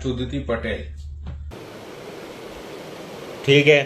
चुदिती पटेल। ठीक है।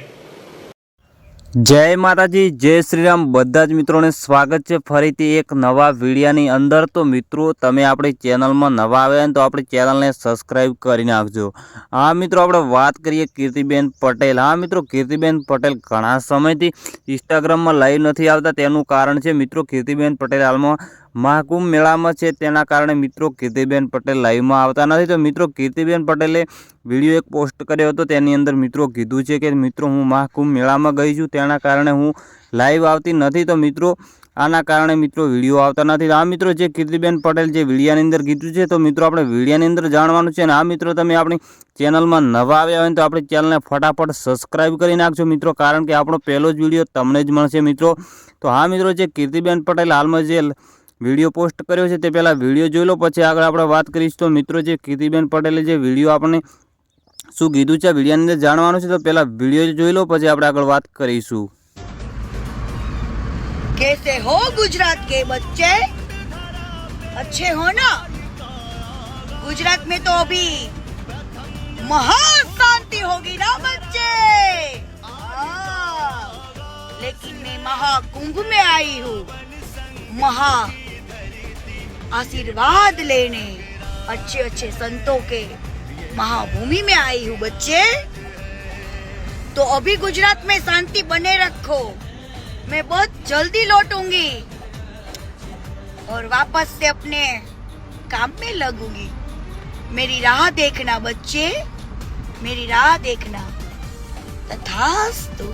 जय माताजी, जय श्रीराम। बधा ज मित्रों स्वागत है फरीथी एक नवा वीडियोनी अंदर। तो मित्रों तमे आपणी चेनल में नवा आव्या तो आपणी चेनल ने सब्सक्राइब करी नाखजो। हाँ मित्रों, आपणे वात करीए कीर्तिबेन पटेल। हाँ मित्रों, कीर्तिबेन पटेल घणा समयथी इंस्टाग्राम में लाइव नहीं आवता। तेनुं कारण छे मित्रों कीर्तिबेन पटेल हाल में महाकुंभ मेला में छे, तेना कारणे मित्रों कीर्तिबेन पटेल लाइव में आवता नहीं। तो मित्रों कीर्तिबेन पटेले विडियो एक पोस्ट कर्यो हतो, तेनी अंदर मित्रों कीधुं छे के मित्रों हूँ महाकुंभ मेला में गई छूं, तेना कारणे हूँ लाइव आवती नहीं। तो मित्रों आना कारणे मित्रों विडियो आवता नहीं। आ मित्रों जे कीर्तिबेन पटेल जे विडियोनी अंदर कीधुं छे तो मित्रों आपणे विडियोनी अंदर जाणवानुं छे। आ मित्रों तमे आपणी चेनल में नवा आव्या होय तो आपणी चेनल ने फटाफट सब्सक्राइब करी नाखजो मित्रों, कारण के आपणो पहेलो ज विडियो तमने ज मळशे मित्रों। तो हाँ मित्रों, जे कीर्तिबेन पटेल हाल में जे विडियो पोस्ट कर्यो छे ते पहेला विडियो जोई लो, पछी आगळ आपणे वात करीश। तो मित्रों जे कीर्तिबेन पटेले जे विडियो आपणे शुं कीधुं छे विडियोनी अंदर जाणवानुं छे, तो पहेला विडियो जोई लो, पछी आपणे आगळ वात करीशुं। कैसे हो गुजरात के बच्चे? अच्छे हो ना? गुजरात में तो अभी महाशांति होगी ना बच्चे? लेकिन मैं महाकुंभ में आई हूँ, महा आशीर्वाद लेने, अच्छे अच्छे संतों के महाभूमि में आई हूँ बच्चे। तो अभी गुजरात में शांति बने रखो, मैं बहुत जल्दी लौटूंगी और वापस से अपने काम में लगूंगी। मेरी राह देखना बच्चे, मेरी राह देखना। तथास्तु।